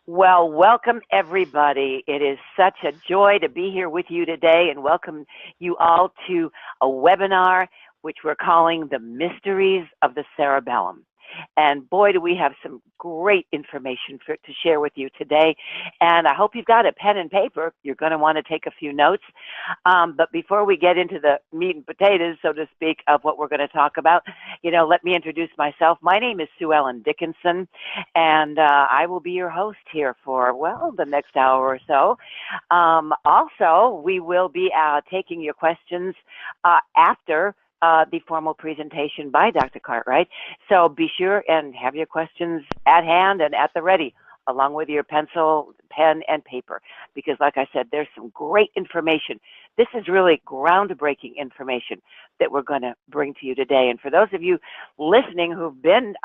Well, welcome everybody. It is such a joy to be here with you today and welcome you all to a webinar which we're calling The Mysteries of the Cerebellum. And boy, do we have some great information to share with you today. And I hope you've got a pen and paper. You're going to want to take a few notes. But before we get into the meat and potatoes, so to speak, of what we're going to talk about, let me introduce myself. My name is Sue Ellen Dickinson, and I will be your host here for, well, the next hour or so. Also, we will be taking your questions after the formal presentation by Dr. Cartwright. So be sure and have your questions at hand and at the ready, along with your pencil, pen, and paper, because like I said, there's some great information. This is really groundbreaking information that we're going to bring to you today. And for those of you listening who've been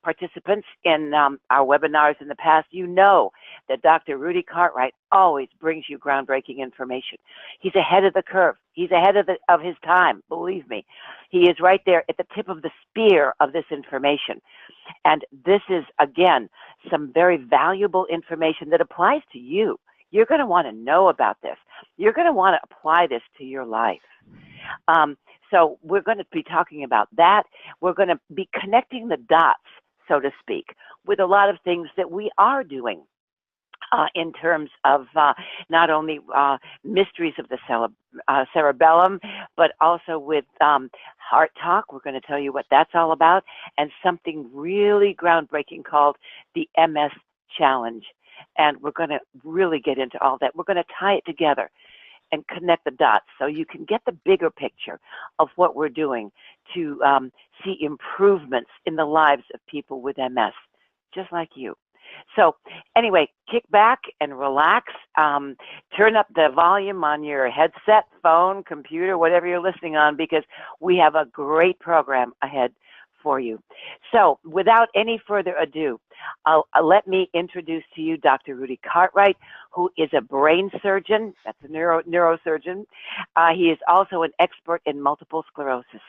participants in our webinars in the past, you know that Dr. Rudy Cartwright always brings you groundbreaking information. He's ahead of the curve. He's ahead of his time, believe me. He is right there at the tip of the spear of this information. And this is, again, some very valuable information that applies to you. You're going to want to know about this. You're going to want to apply this to your life. So we're going to be talking about that. We're going to be connecting the dots, so to speak, with a lot of things that we are doing in terms of not only mysteries of the cerebellum, but also with Heart Talk. We're going to tell you what that's all about, and something really groundbreaking called the MS Challenge. And we're going to really get into all that. We're going to tie it together and connect the dots so you can get the bigger picture of what we're doing to see improvements in the lives of people with MS, just like you. So anyway, kick back and relax. Turn up the volume on your headset, phone, computer, whatever you're listening on, because we have a great program ahead for you. So without any further ado, let me introduce to you Dr. Rudy Cartwright, who is a brain surgeon. That's a neurosurgeon. He is also an expert in multiple sclerosis.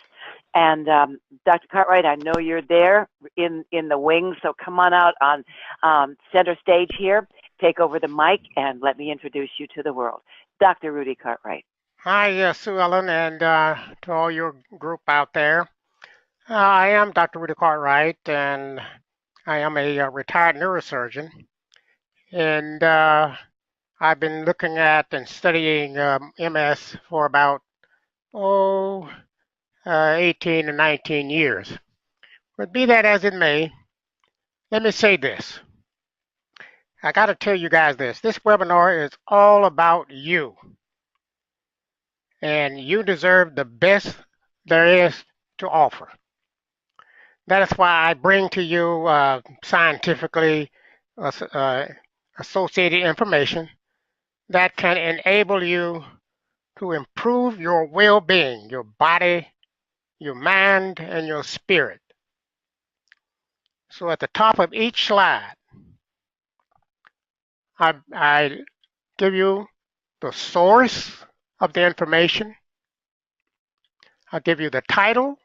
And Dr. Cartwright, I know you're there in the wings, so come on out on center stage here. Take over the mic and let me introduce you to the world. Dr. Rudy Cartwright. Hi, Sue Ellen, and to all your group out there. I am Dr. Rudy Cartwright, and I am a retired neurosurgeon. And I've been looking at and studying MS for about, 18 to 19 years. But be that as it may, let me say this. I got to tell you guys this. This webinar is all about you. And you deserve the best there is to offer. That is why I bring to you scientifically associated information that can enable you to improve your well-being, your body, your mind, and your spirit. So at the top of each slide, I give you the source of the information. I'll give you the title,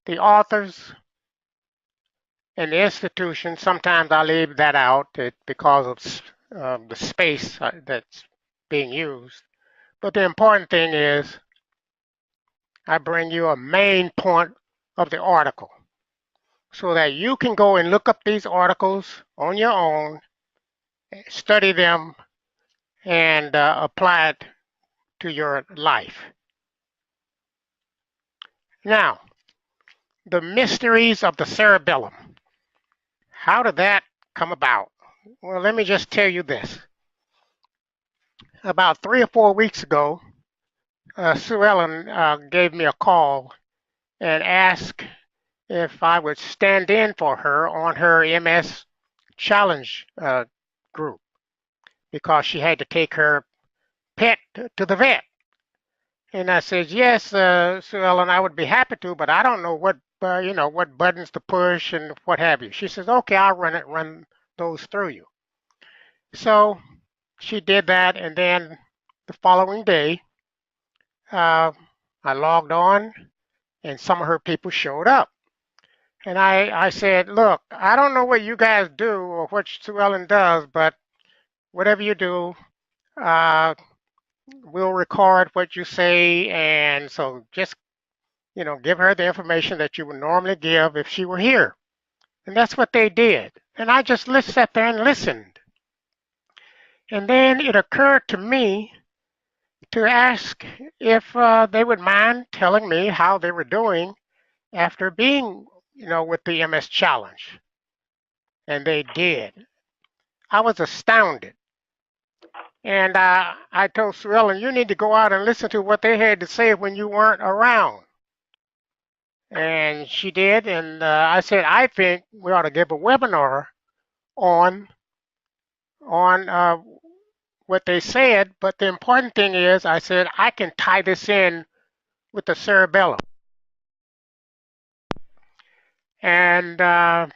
the authors, and the institution. Sometimes I leave that out because of the space that's being used. But the important thing is I bring you a main point of the article so that you can go and look up these articles on your own, study them, and apply it to your life. Now, the mysteries of the cerebellum. How did that come about? Well, let me just tell you this. About 3 or 4 weeks ago, Sue Ellen gave me a call and asked if I would stand in for her on her MS challenge group because she had to take her pet to the vet. And I said, yes, Sue Ellen, I would be happy to, but I don't know what what buttons to push and what have you. She says, okay, I'll run those through you. So she did that, and then the following day, I logged on, and some of her people showed up. And I said, look, I don't know what you guys do or what Sue Ellen does, but whatever you do, uh, we'll record what you say. And so just, give her the information that you would normally give if she were here. And that's what they did. And I just sat there and listened. And then it occurred to me to ask if they would mind telling me how they were doing after being, with the MS challenge. And they did. I was astounded. And I told Sue Ellen, you need to go out and listen to what they had to say when you weren't around. And she did. And I said, I think we ought to give a webinar on what they said. But the important thing is, I said, I can tie this in with the cerebellum. And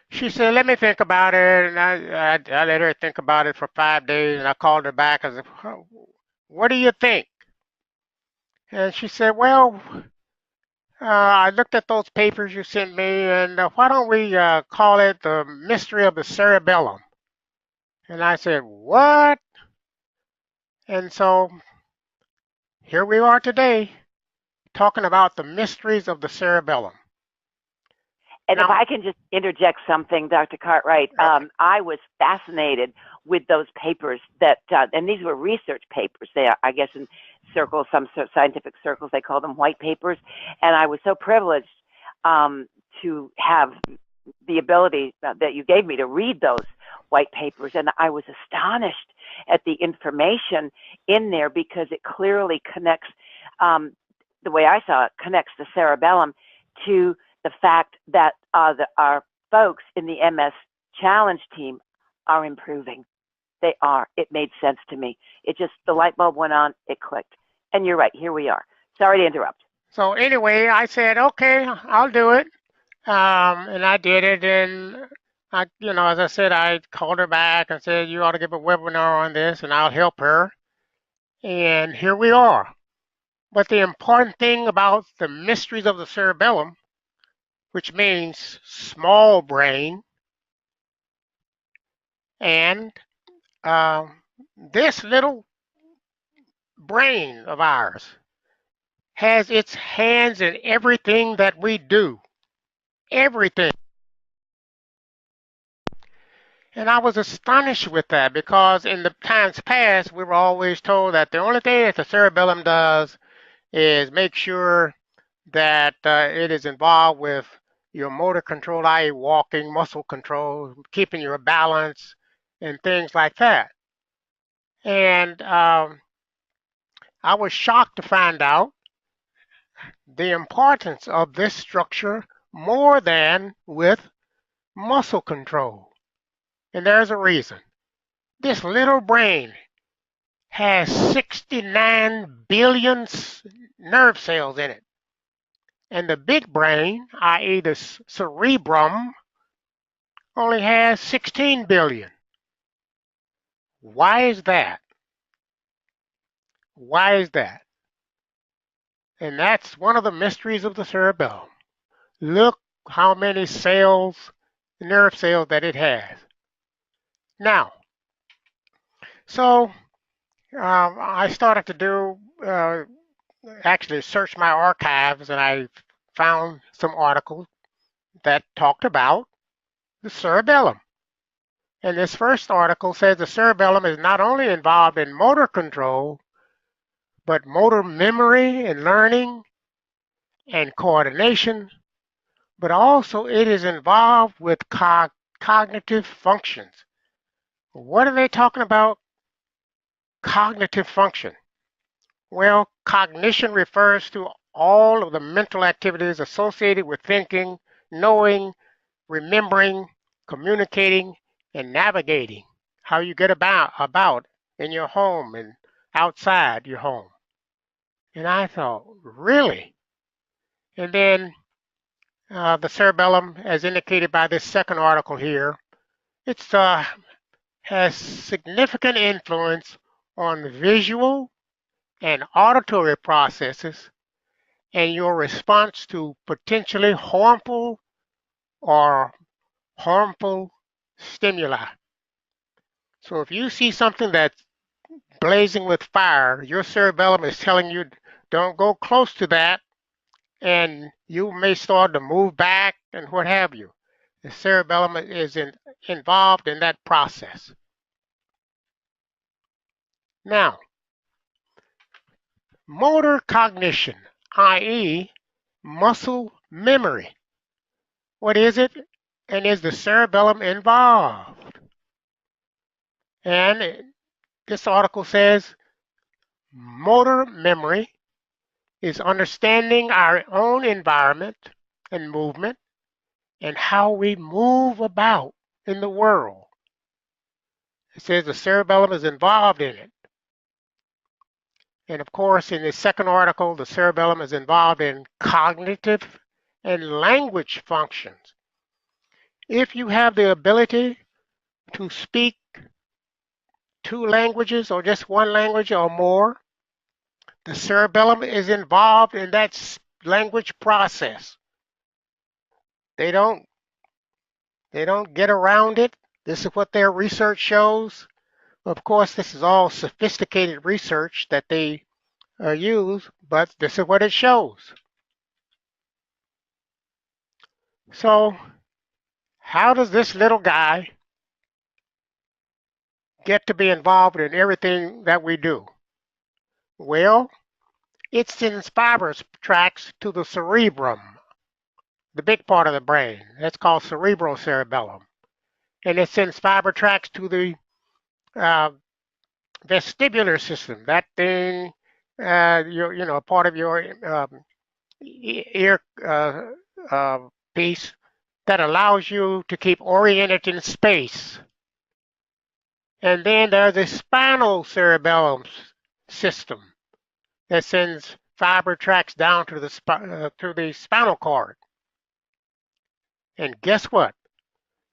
she said, let me think about it. And I let her think about it for 5 days. And I called her back. I said, what do you think? And she said, well, I looked at those papers you sent me, and why don't we call it the mystery of the cerebellum? And I said, what? And so here we are today talking about the mysteries of the cerebellum. And Now, if I can just interject something, Dr. Cartwright, I was fascinated with those papers and these were research papers. I guess in circles, some scientific circles, they call them white papers. And I was so privileged to have the ability that you gave me to read those white papers. And I was astonished at the information in there because it clearly connects, the way I saw it, connects the cerebellum to the fact that our folks in the MS Challenge team are improving. They are. It made sense to me. The light bulb went on, it clicked. And you're right, here we are. Sorry to interrupt. So anyway, I said, okay, I'll do it. And I did it. And as I said, I called her back and said, you ought to give a webinar on this and I'll help her. And here we are. But the important thing about the mysteries of the cerebellum, which means small brain, and this little brain of ours has its hands in everything that we do. Everything. And I was astonished with that because in the times past, we were always told that the only thing that the cerebellum does is make sure that it is involved with your motor control, i.e. walking, muscle control, keeping your balance, and things like that. And I was shocked to find out the importance of this structure more than with muscle control. And there's a reason. This little brain has 69 billion nerve cells in it. And the big brain, i.e. the cerebrum, only has 16 billion. Why is that? Why is that? And that's one of the mysteries of the cerebellum. Look how many cells, nerve cells that it has. Now, so I started to actually search my archives, and I found some articles that talked about the cerebellum. And this first article says the cerebellum is not only involved in motor control, but motor memory and learning and coordination, but also it is involved with cognitive functions. What are they talking about? Cognitive function. Well, cognition refers to all of the mental activities associated with thinking, knowing, remembering, communicating, and navigating. How you get about in your home and outside your home. And I thought, really? And then the cerebellum, as indicated by this second article here, it has significant influence on visual and auditory processes and your response to potentially harmful or harmful stimuli. So if you see something that's blazing with fire, your cerebellum is telling you don't go close to that, and you may start to move back and what have you. The cerebellum is involved in that process. Now, motor cognition, i.e., muscle memory. What is it? And is the cerebellum involved? And this article says motor memory is understanding our own environment and movement and how we move about in the world. It says the cerebellum is involved in it. And of course, in the second article, the cerebellum is involved in cognitive and language functions. If you have the ability to speak two languages or just one language or more, the cerebellum is involved in that language process. They don't get around it. This is what their research shows. Of course, this is all sophisticated research that they use, but this is what it shows. So, how does this little guy get to be involved in everything that we do? Well, it sends fiber tracts to the cerebrum, the big part of the brain. That's called cerebral cerebellum. And it sends fiber tracts to the uh, vestibular system, that thing, part of your ear piece that allows you to keep oriented in space. And then there's the spinal cerebellum system that sends fiber tracts down to the spinal cord. And guess what?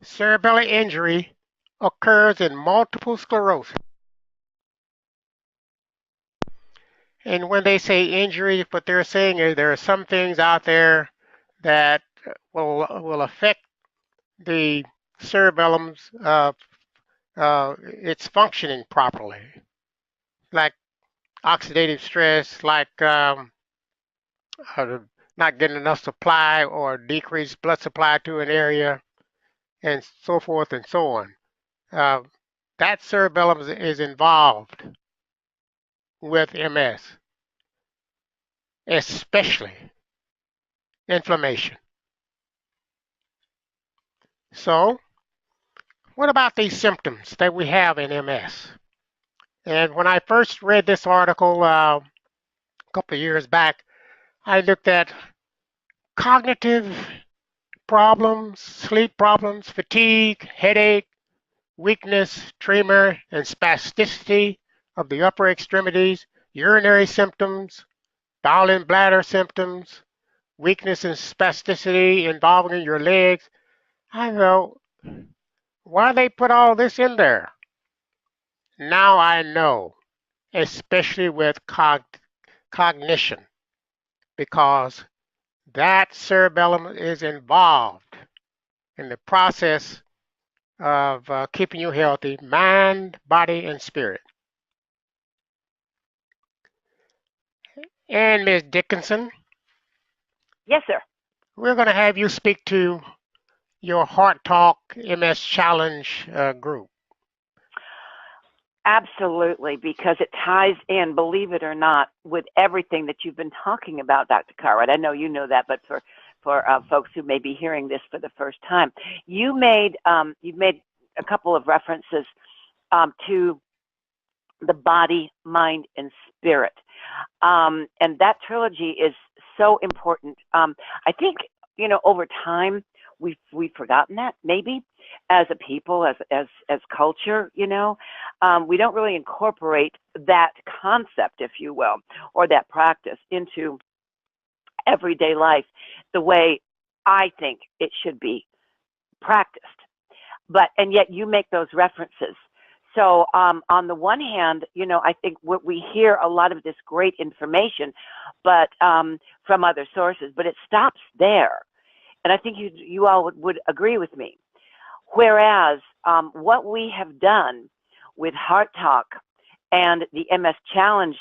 Cerebellar injury occurs in multiple sclerosis. And when they say injury, what they're saying is there are some things out there that will affect the cerebellum's its functioning properly, like oxidative stress, like not getting enough supply or decreased blood supply to an area, and so forth and so on. That cerebellum is involved with MS, especially inflammation. So, what about these symptoms that we have in MS? And when I first read this article a couple of years back, I looked at cognitive problems, sleep problems, fatigue, headache, weakness, tremor, and spasticity of the upper extremities, urinary symptoms, bowel and bladder symptoms, weakness and spasticity involving your legs. I know, why they put all this in there? Now I know, especially with cognition, because that cerebellum is involved in the process of keeping you healthy, mind, body, and spirit. And Ms. Dickinson, Yes, sir. we're going to have you speak to your Heart Talk MS Challenge group. Absolutely, because it ties in, believe it or not, with everything that you've been talking about, Dr. Cartwright. I know you know that, but for folks who may be hearing this for the first time, you've made a couple of references to the body, mind, and spirit, and that trilogy is so important. I think over time we've forgotten that, maybe, as a people, as culture. We don't really incorporate that concept, if you will, or that practice into everyday life the way I think it should be practiced. And yet you make those references. So on the one hand, I think we hear a lot of this great information, but from other sources, but it stops there. And I think you all would agree with me. Whereas what we have done with Heart Talk and the MS Challenge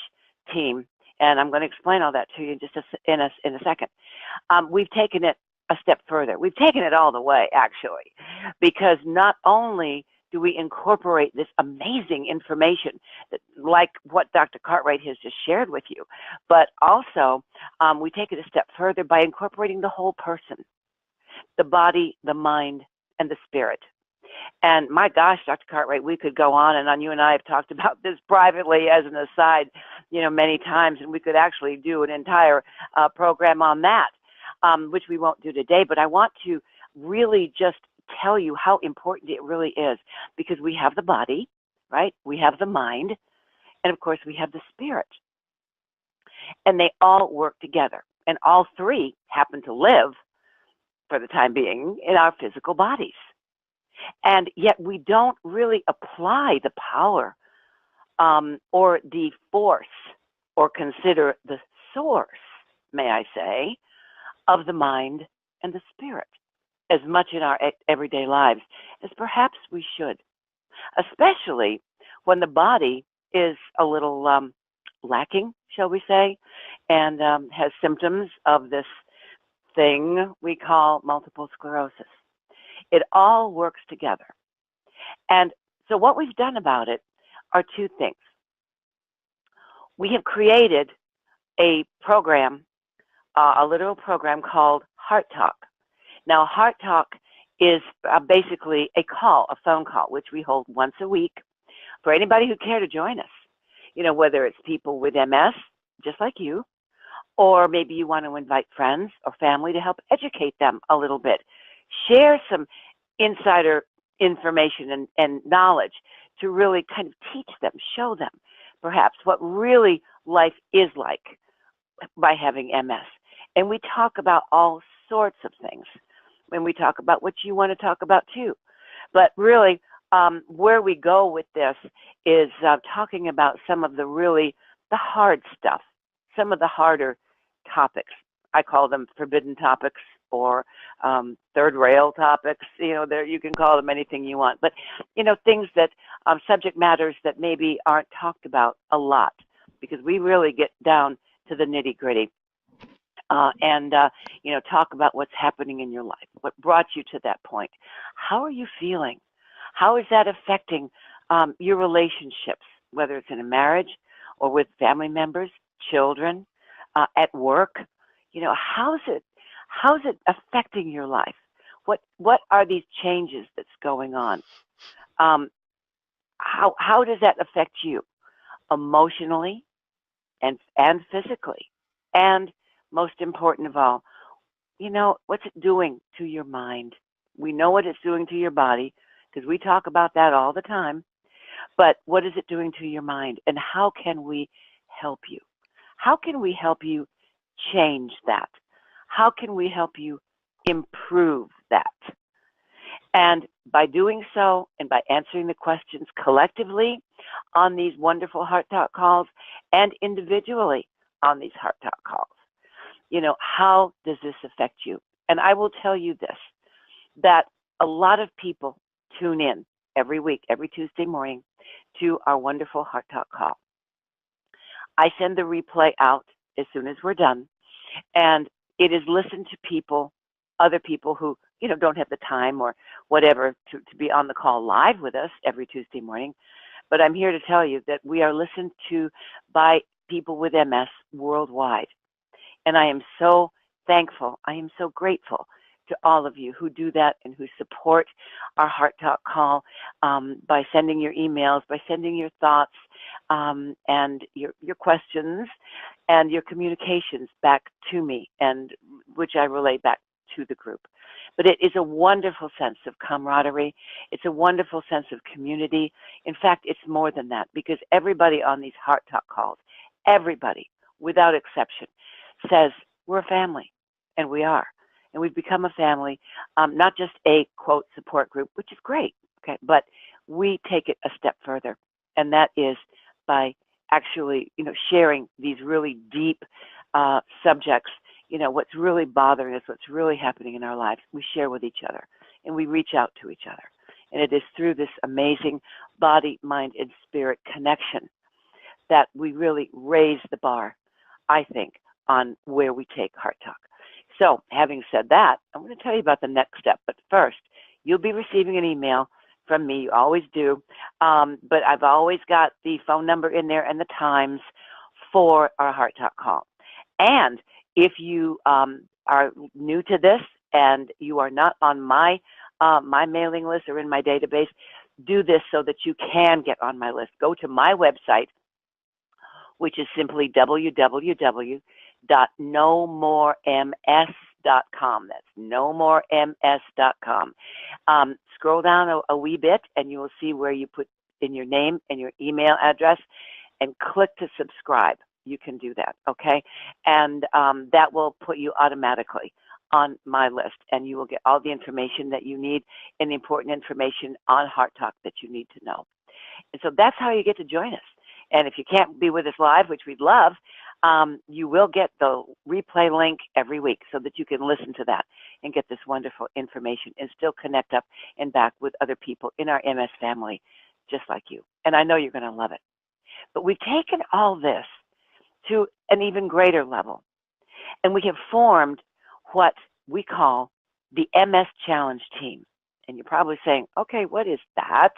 team, and I'm going to explain all that to you just in a second, we've taken it a step further. We've taken it all the way, actually, because not only do we incorporate this amazing information, that, like what Dr. Cartwright has just shared with you, but also we take it a step further by incorporating the whole person, the body, the mind, and the spirit. And my gosh, Dr. Cartwright, we could go on and on. You and I have talked about this privately as an aside, many times, and we could actually do an entire program on that, which we won't do today. But I want to really just tell you how important it really is, because we have the body, right? We have the mind, and of course we have the spirit. And they all work together. And all three happen to live, for the time being, in our physical bodies. And yet we don't really apply the power or the force, or consider the source, may I say, of the mind and the spirit as much in our everyday lives as perhaps we should, especially when the body is a little lacking, shall we say, and has symptoms of this thing we call multiple sclerosis. It all works together. And so what we've done about it are two things. We have created a program, a literal program called Heart Talk. Now, Heart Talk is basically a phone call, which we hold once a week for anybody who care to join us. Whether it's people with MS, just like you, or maybe you want to invite friends or family to help educate them a little bit. Share some insider information and knowledge to really kind of teach them, show them perhaps what really life is like by having MS. And we talk about all sorts of things when we talk about what you want to talk about too. But really, where we go with this is talking about some of the hard stuff, some of the harder topics. I call them forbidden topics, or third rail topics. You can call them anything you want. But, things that, subject matters that maybe aren't talked about a lot, because we really get down to the nitty gritty and talk about what's happening in your life, what brought you to that point. How are you feeling? How is that affecting your relationships, whether it's in a marriage or with family members, children, at work? How's it affecting your life? What are these changes that's going on? How does that affect you emotionally and physically? And most important of all, what's it doing to your mind? We know what it's doing to your body, because we talk about that all the time. But what is it doing to your mind? And how can we help you? How can we help you change that? How can we help you improve that? And by doing so, and by answering the questions collectively on these wonderful Heart Talk calls, and individually on these Heart Talk calls, how does this affect you? And I will tell you this, that a lot of people tune in every week, every Tuesday morning, to our wonderful Heart Talk call. I send the replay out as soon as we're done, and it is listened to other people who don't have the time or whatever to be on the call live with us every Tuesday morning. But I'm here to tell you that we are listened to by people with MS worldwide. And I am so thankful, I am so grateful to all of you who do that and who support our Heart Talk call by sending your emails, by sending your thoughts and your questions and your communications back to me, and which I relay back to the group. But it is a wonderful sense of camaraderie. It's a wonderful sense of community. In fact, it's more than that, because everybody on these Heart Talk calls, everybody, without exception, says we're a family, and we are. And we've become a family, not just a, quote, support group, which is great, okay, but we take it a step further, and that is by actually, sharing these really deep subjects, what's really bothering us, what's really happening in our lives, we share with each other and we reach out to each other. And it is through this amazing body, mind, and spirit connection that we really raise the bar, I think, on where we take Heart Talk. So, having said that, I'm going to tell you about the next step. But first, you'll be receiving an email from me. You always do. But I've always got the phone number in there and the times for our Heart Talk call. And if you are new to this and you are not on my mailing list or in my database, do this so that you can get on my list. Go to my website, which is simply www.nomorms.com. That's nomorms.com. Scroll down a wee bit and you will see where you put in your name and your email address and click to subscribe. You can do that, okay? And that will put you automatically on my list, and you will get all the information that you need and the important information on Heart Talk that you need to know. And so that's how you get to join us. And if you can't be with us live, which we'd love, you will get the replay link every week so that you can listen to that and get this wonderful information and still connect up and back with other people in our MS family just like you. And I know you're going to love it. But we've taken all this to an even greater level. And we have formed what we call the MS Challenge Team. And you're probably saying, okay, what is that?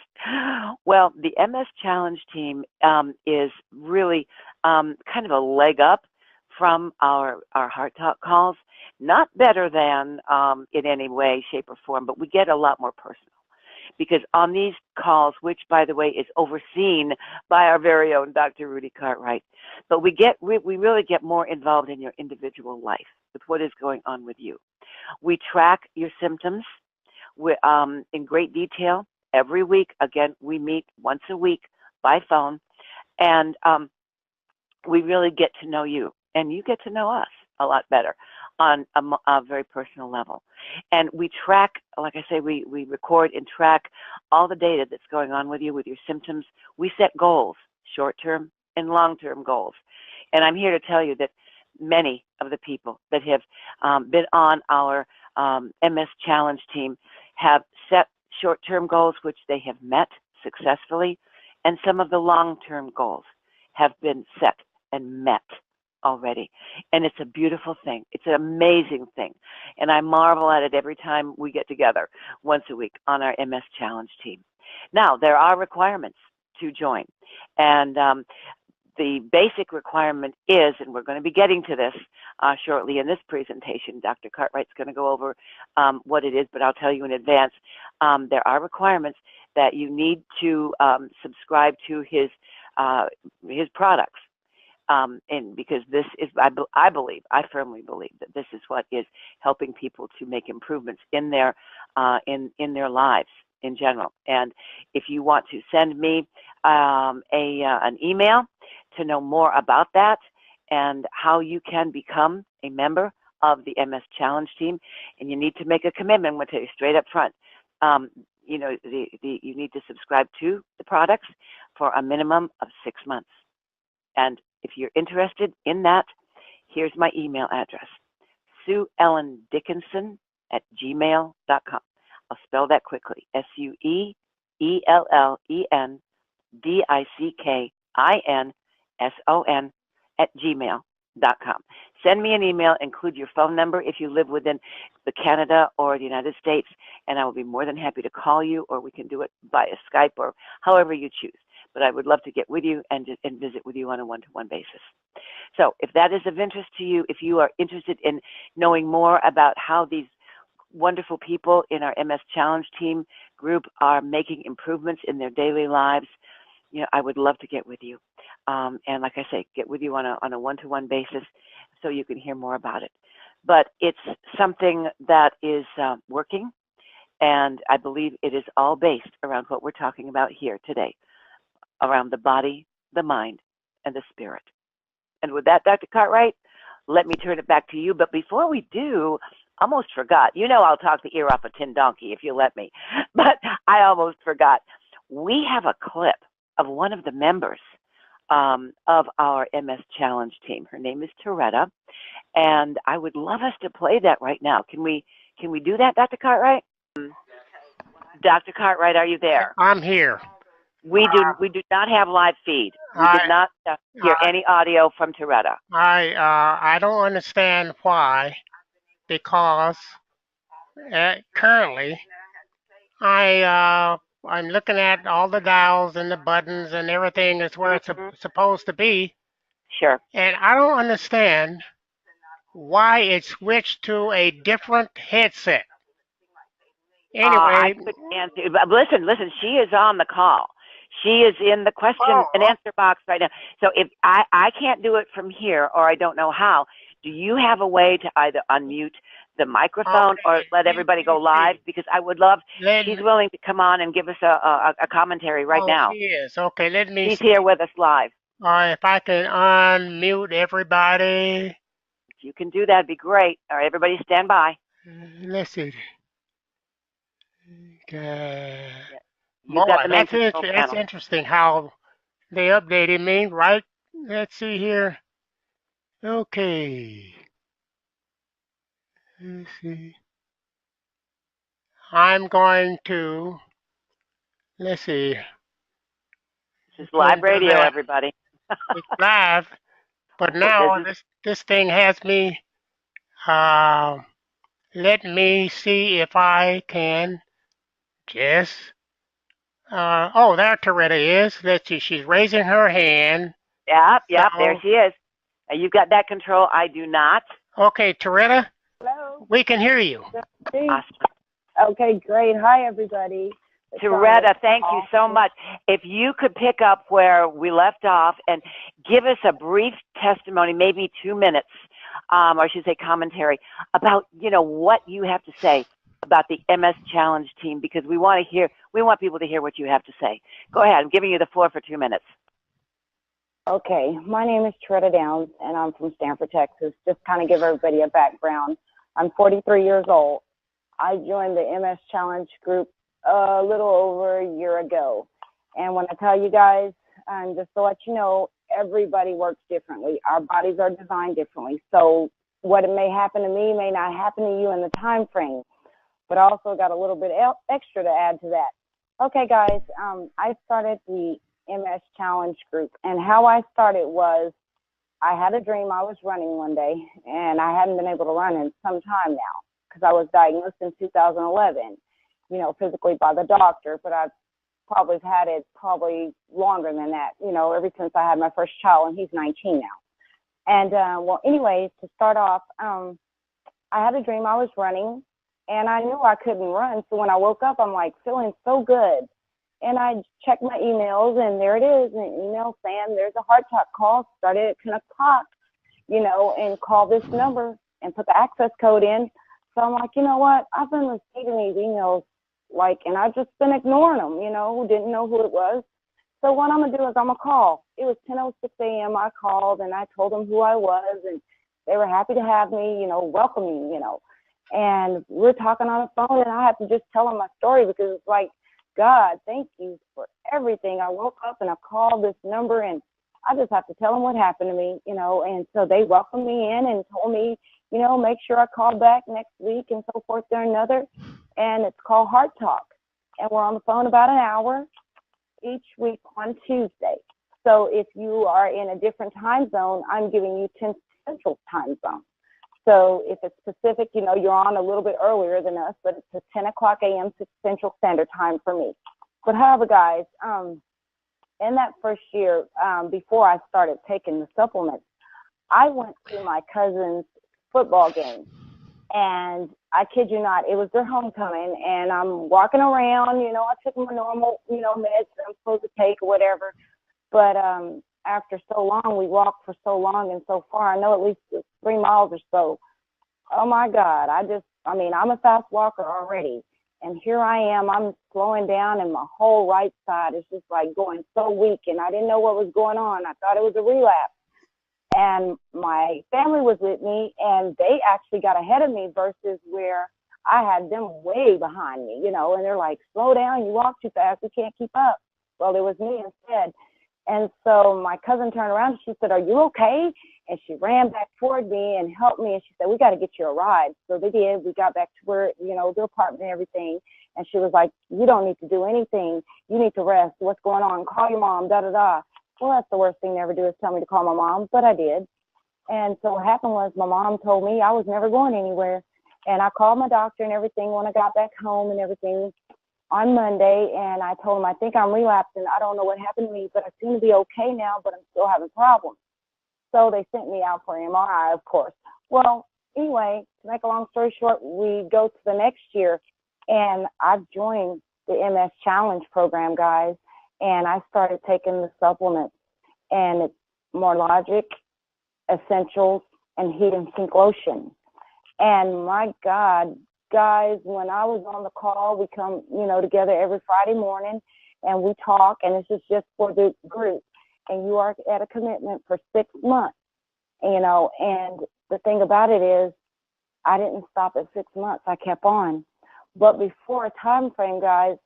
Well, the MS Challenge Team is really kind of a leg up from our Heart Talk calls. Not better than in any way, shape, or form, but we get a lot more personal. Because on these calls, which, by the way, is overseen by our very own Dr. Rudy Cartwright, but we really get more involved in your individual life with what is going on with you. We track your symptoms in great detail every week. Again, we meet once a week by phone, and we really get to know you, and you get to know us a lot better on a very personal level. And we track, like I say, we record and track all the data that's going on with you, with your symptoms. We set goals, short-term and long-term goals. And I'm here to tell you that many of the people that have been on our MS Challenge Team have set short-term goals, which they have met successfully, and some of the long-term goals have been set and met already. And it's a beautiful thing. It's an amazing thing. And I marvel at it every time we get together once a week on our MS Challenge Team. Now, there are requirements to join. And the basic requirement is, and we're going to be getting to this shortly in this presentation, Dr. Cartwright's going to go over what it is, but I'll tell you in advance, there are requirements that you need to subscribe to his products. And because this is, I firmly believe that this is what is helping people to make improvements in their lives in general. And if you want to send me an email to know more about that and how you can become a member of the MS Challenge Team, and you need to make a commitment, I'm going to tell you straight up front. You need to subscribe to the products for a minimum of 6 months. And if you're interested in that, here's my email address, SueEllenDickinson@gmail.com. I'll spell that quickly, SueEllenDickinson@gmail.com. Send me an email, include your phone number if you live within the Canada or the United States, and I will be more than happy to call you, or we can do it via Skype or however you choose. But I would love to get with you and visit with you on a one-to-one basis. So if that is of interest to you, if you are interested in knowing more about how these wonderful people in our MS Challenge Team group are making improvements in their daily lives, I would love to get with you. And like I say, get with you on a one-to-one basis so you can hear more about it. But it's something that is working, and I believe it is all based around what we're talking about here today, around the body, the mind, and the spirit. And with that, Dr. Cartwright, let me turn it back to you. But before we do, almost forgot. I'll talk the ear off a tin donkey if you let me. But I almost forgot. We have a clip of one of the members of our MS Challenge team. Her name is Toretta, and I would love us to play that right now. Can we do that, Dr. Cartwright? Dr. Cartwright, are you there? I'm here. We do not have live feed. We did I not hear I any audio from Toretta. I don't understand why, because currently I'm looking at all the dials and the buttons and everything is where it's Mhm. supposed to be, Sure. and I don't understand why it switched to a different headset. I Anyway, could answer. But listen. She is on the call. She is in the question and oh, answer box right now. So if I can't do it from here, or I don't know how, do you have a way to either unmute the microphone or okay, let let everybody go me live? see. Because I would love. Let She's willing to come on and give us a commentary right Oh, she now. is. Okay, let me She's see. here with us live. If I can unmute everybody. If you can do that, it'd be great. All right, everybody stand by. Let's see. Okay. Yeah. You've got Boy, the main control that's panel. interesting how they updated me, right? Let's see here. Okay. Let's see. I'm going to, let's see. This is live Can't do radio, that. everybody. It's live, but Oh, this now is this thing has me, uh, let me see if I can just, oh, there Toretta is. Let's see, she's raising her hand. yep. There So, she is. You've got that control. I do not. okay, Toretta, Hello. we can hear you. Hey. Awesome. Okay, great. Hi, everybody. Toretta, thank you so much. If you could pick up where we left off and give us a brief testimony, maybe 2 minutes, or I should say commentary, about what you have to say about the MS Challenge team, because we want people to hear what you have to say. Go ahead. I'm giving you the floor for 2 minutes. Okay, my name is Tretta Downs, and I'm from Stanford, Texas. Just kind of give everybody a background. I'm 43 years old. I joined the MS Challenge group a little over a year ago. And when I tell you guys, just to let you know, everybody works differently. Our bodies are designed differently. So what may happen to me may not happen to you in the time frame. But I also got a little bit extra to add to that. Okay, guys, I started the MS Challenge group, and how I started was I had a dream I was running one day, and I hadn't been able to run in some time now because I was diagnosed in 2011, physically by the doctor, but I've probably had it probably longer than that, ever since I had my first child, and he's 19 now. And, well, anyways, to start off, I had a dream I was running, and I knew I couldn't run. So when I woke up, I'm like feeling so good. And I checked my emails, and there it is, an email saying there's a heart talk call started at 10 o'clock, and call this number and put the access code in. So I'm like, you know what? I've been receiving these emails, and I've just been ignoring them, didn't know who it was. So what I'm going to do is I'm going to call. It was 10:06 a.m. I called, and I told them who I was, and they were happy to have me, welcome me, And we're talking on the phone, and I have to just tell them my story because it's like, God, thank you for everything. I woke up and I called this number, and I just have to tell them what happened to me, and so they welcomed me in and told me, make sure I call back next week and so forth or another. And it's called Heart Talk. And we're on the phone about an hour each week on Tuesday. So if you are in a different time zone, I'm giving you 10 Central time zone. So if it's Pacific, you're on a little bit earlier than us, but it's a 10 o'clock a.m. Central Standard Time for me. But however, guys, in that first year, before I started taking the supplements, I went to my cousin's football game. And I kid you not, it was their homecoming, and I'm walking around, I took my normal, meds that I'm supposed to take or whatever. But after so long, we walked for so long and so far, I know at least 3 miles or so. Oh my God, I'm a fast walker already. And here I am, I'm slowing down, and my whole right side is just like going so weak, and I didn't know what was going on. I thought it was a relapse. And my family was with me, and they actually got ahead of me versus where I had them way behind me, and they're like, slow down, you walk too fast, we can't keep up. Well, it was me instead. And so my cousin turned around and she said, "Are you okay?" And she ran back toward me and helped me. And she said, "We got to get you a ride." So they did. We got back to where, the apartment and everything. And she was like, "You don't need to do anything. You need to rest. What's going on? Call your mom, da-da-da." Well, that's the worst thing to ever do, is tell me to call my mom, but I did. And so what happened was my mom told me I was never going anywhere. And I called my doctor and everything when I got back home and everything on Monday. And I told him, "I think I'm relapsing. I don't know what happened to me, but I seem to be okay now, but I'm still having problems." So they sent me out for an MRI, of course. Well, anyway, to make a long story short, we go to the next year, and I've joined the MS Challenge program, guys, and I started taking the supplements, and it's More Logic, Essentials, and Heat and Sink Lotion. And my God, guys, when I was on the call, we come, together every Friday morning, and we talk, and this is just for the group. And you are at a commitment for 6 months, and the thing about it is I didn't stop at 6 months. I kept on. But before a time frame, guys,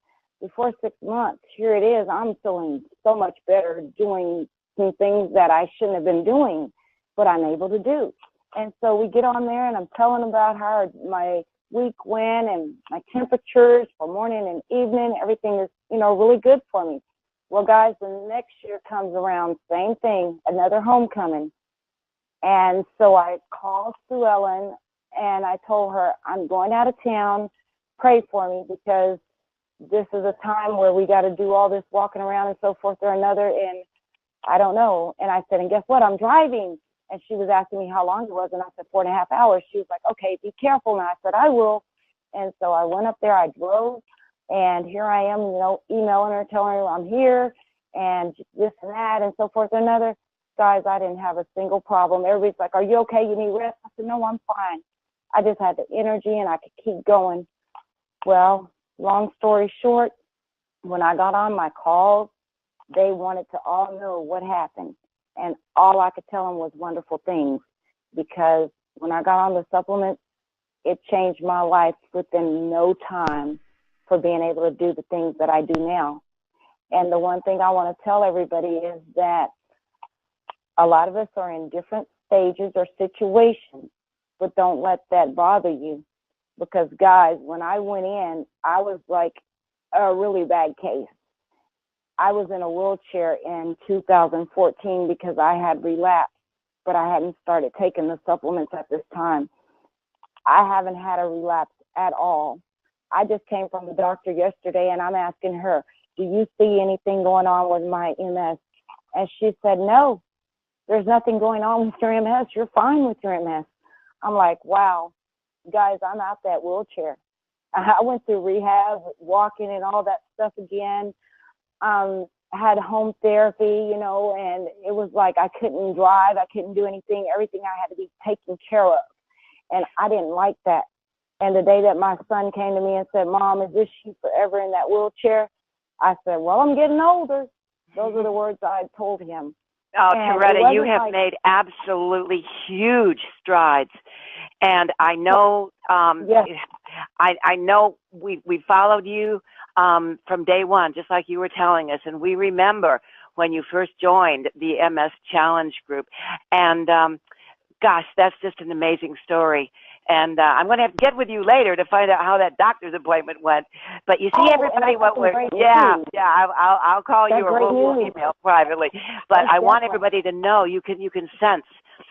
before 6 months, here it is. I'm feeling so much better, doing some things that I shouldn't have been doing, but I'm able to do. And so we get on there, and I'm telling about how my week went and my temperatures for morning and evening. Everything is, really good for me. Well, guys, the next year comes around, same thing, another homecoming. And so I called Sue Ellen, and I told her, "I'm going out of town. Pray for me, because this is a time where we got to do all this walking around and so forth or another, and I don't know." And I said, "And guess what? I'm driving." And she was asking me how long it was, and I said 4.5 hours. She was like, "Okay, be careful." And I said, "I will." And so I went up there, I drove, and here I am, emailing her, telling her I'm here, and this and that, and so forth and another. Guys, I didn't have a single problem. Everybody's like, "Are you okay? You need rest?" I said, "No, I'm fine." I just had the energy, and I could keep going. Well, long story short, when I got on my calls, they wanted to all know what happened. And all I could tell them was wonderful things, because when I got on the supplements, it changed my life within no time for being able to do the things that I do now. And the one thing I want to tell everybody is that a lot of us are in different stages or situations, but don't let that bother you. Because, guys, when I went in, I was like a really bad case. I was in a wheelchair in 2014 because I had relapsed, but I hadn't started taking the supplements at this time. I haven't had a relapse at all. I just came from the doctor yesterday, and I'm asking her, "Do you see anything going on with my MS?" And she said, "No, there's nothing going on with your MS. You're fine with your MS." I'm like, wow, guys, I'm out that wheelchair. I went through rehab, walking and all that stuff again. Had home therapy, and it was like I couldn't drive. I couldn't do anything. Everything I had to be taken care of. And I didn't like that. And the day that my son came to me and said, "Mom, is this you forever in that wheelchair?" I said, "Well, I'm getting older." Those are the words I told him. Oh, And Toretta, you have made absolutely huge strides. And I know, yes. I know we followed you from day one, just like you were telling us. And we remember when you first joined the MS Challenge group. And gosh, that's just an amazing story. And I'm going to have to get with you later to find out how that doctor's appointment went. But you see, everybody, I'll call you or we'll email privately. But I want everybody to know you can sense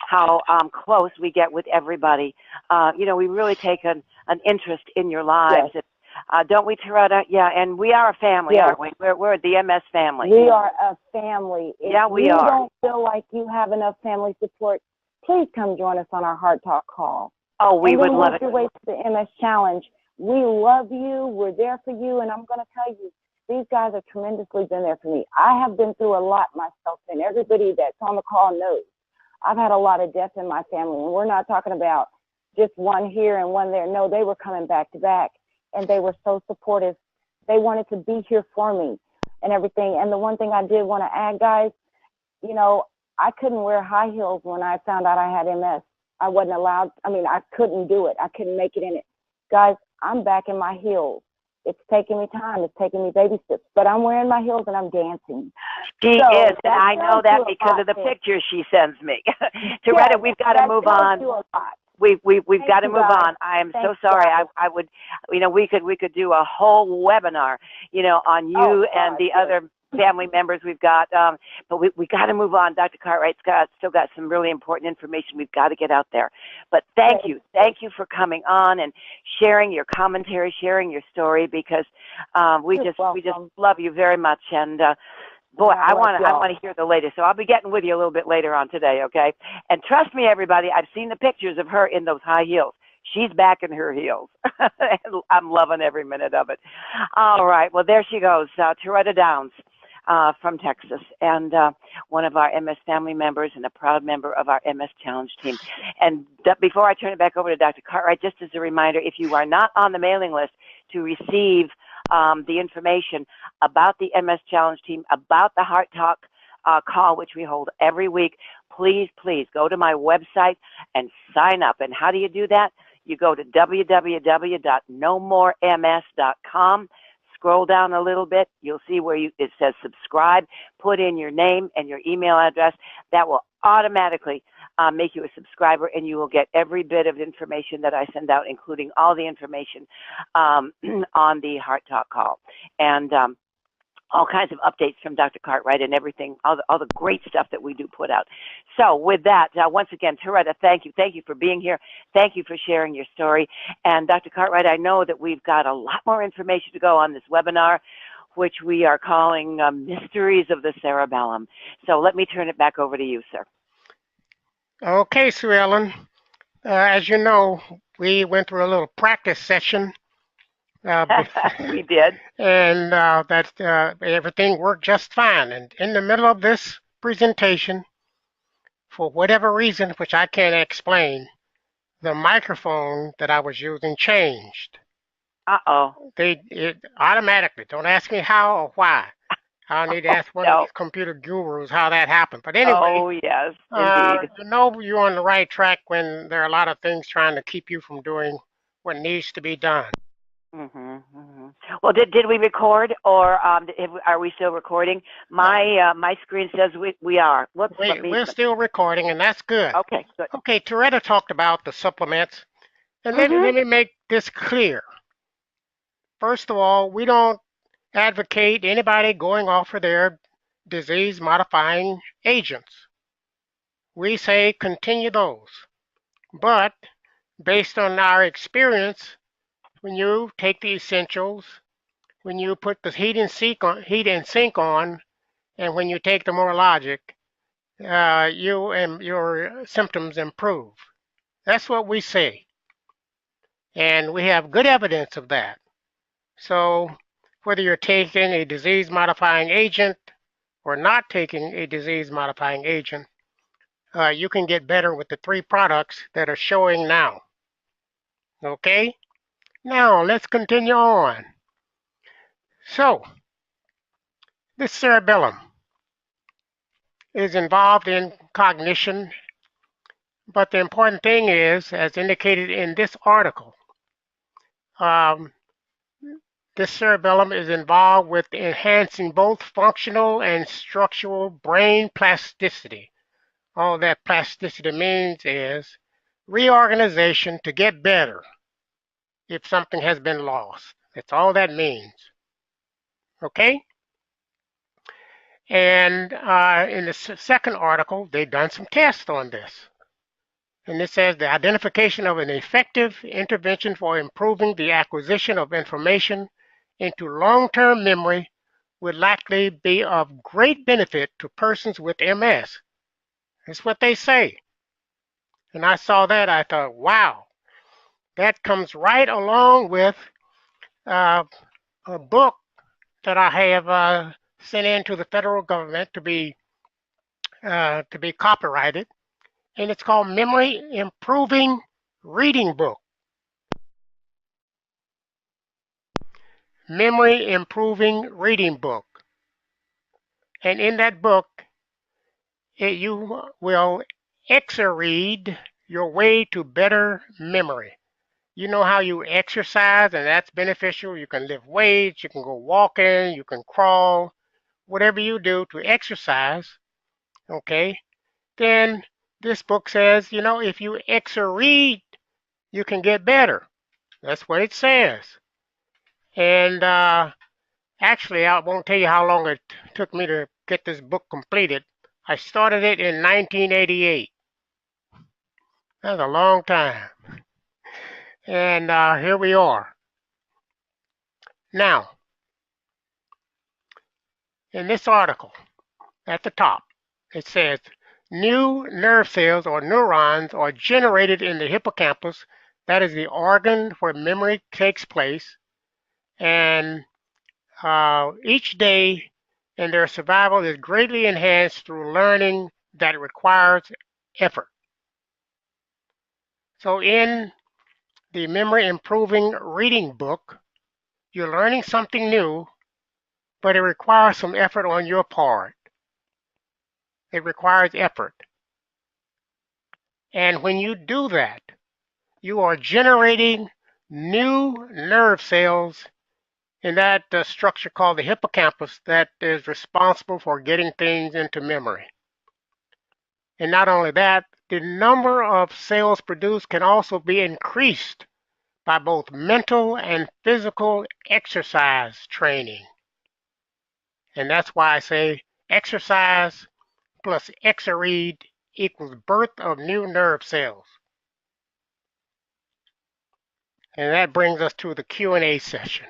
how close we get with everybody. We really take an interest in your lives. Yes. Don't we, Toretta? Yeah, and we are a family, aren't we? We're the MS family. We are a family. If we are. you don't feel like you have enough family support, please come join us on our Heart Talk call. Oh, we would love it. Your way to the MS Challenge. We love you. We're there for you. And I'm going to tell you, these guys have tremendously been there for me. I have been through a lot myself, and everybody that's on the call knows. I've had a lot of death in my family, and we're not talking about just one here and one there. No, they were coming back to back, and they were so supportive. They wanted to be here for me and everything. And the one thing I did want to add, guys, I couldn't wear high heels when I found out I had MS. I wasn't allowed. I couldn't do it. I couldn't make it in it. Guys, I'm back in my heels. It's taking me time. It's taking me baby steps. But I'm wearing my heels and I'm dancing. She So is, and that I know does that do a because lot of the there. pictures she sends me. Yeah, Toretta, we've got to that move does on. do a lot. We've Thank got to you, move guys. on. I am so Thanks, sorry. guys. I would, we could do a whole webinar, on Oh, you and God, the yes. other family members we've got. But we got to move on. Dr. Cartwright's still got some really important information we've got to get out there. But thank you for coming on and sharing your commentary, sharing your story, because we just love you very much. And boy, I want to hear the latest. So I'll be getting with you a little bit later on today, okay? And trust me, everybody, I've seen the pictures of her in those high heels. She's back in her heels. I'm loving every minute of it. All right, well, there she goes, Toretta Downs from Texas, and one of our MS family members and a proud member of our MS Challenge team. And before I turn it back over to Dr. Cartwright, just as a reminder, if you are not on the mailing list to receive the information about the MS Challenge team, about the Heart Talk call, which we hold every week, please go to my website and sign up. And how do you do that? You go to www.nomorems.com. Scroll down a little bit. You'll see where it says subscribe. Put in your name and your email address. That will automatically make you a subscriber, and you will get every bit of information that I send out, including all the information on the Heart Talk call. And all kinds of updates from Dr. Cartwright and everything, all the great stuff that we do put out. So with that, once again, Toretta, thank you. Thank you for being here. Thank you for sharing your story. And Dr. Cartwright, I know that we've got a lot more information to go on this webinar, which we are calling Mysteries of the Cerebellum. So let me turn it back over to you, sir. Okay, Sue Ellen. As you know, we went through a little practice session. We did. And everything worked just fine. And in the middle of this presentation, for whatever reason, which I can't explain, the microphone that I was using changed. Uh-oh. It automatically. Don't ask me how or why. I'll need to ask one of these computer gurus how that happened. But anyway, oh yes, indeed. You know you're on the right track when there are a lot of things trying to keep you from doing what needs to be done. Well, did we record, or are we still recording? My screen says we are. We're still recording, and that's good. Okay, good. Okay, Toretta talked about the supplements, and let me make this clear. First of all, we don't advocate anybody going off of their disease-modifying agents. We say continue those, but based on our experience, when you take the essentials, when you put the heat and sink on, and when you take the Morologic, you and your symptoms improve. That's what we say, and we have good evidence of that. So whether you're taking a disease-modifying agent or not taking a disease-modifying agent, you can get better with the 3 products that are showing now. Okay? Now let's continue on. So this cerebellum is involved in cognition, but the important thing is, as indicated in this article, this cerebellum is involved with enhancing both functional and structural brain plasticity. All that plasticity means is reorganization to get better if something has been lost. That's all that means. Okay? And in the second article, they've done some tests on this. And it says the identification of an effective intervention for improving the acquisition of information into long-term memory would likely be of great benefit to persons with MS. That's what they say. And I saw that, I thought, wow, that comes right along with a book that I have sent in to the federal government to be copyrighted, and it's called Memory Improving Reading Book. Memory Improving Reading Book. And in that book, you will read your way to better memory. You know how you exercise, and that's beneficial. You can lift weights, you can go walking, you can crawl, whatever you do to exercise, okay? Then this book says, you know, if you read, you can get better. That's what it says. And actually, I won't tell you how long it took me to get this book completed. I started it in 1988. That's a long time. And here we are. Now, in this article, at the top, it says, new nerve cells or neurons are generated in the hippocampus. That is the organ where memory takes place. And each day in their survival is greatly enhanced through learning that requires effort. So in the memory improving reading book, you're learning something new, but it requires some effort on your part. It requires effort. And when you do that, you are generating new nerve cells in that structure called the hippocampus that is responsible for getting things into memory. And not only that, the number of cells produced can also be increased by both mental and physical exercise training. And that's why I say exercise plus read equals birth of new nerve cells. And that brings us to the Q&A session.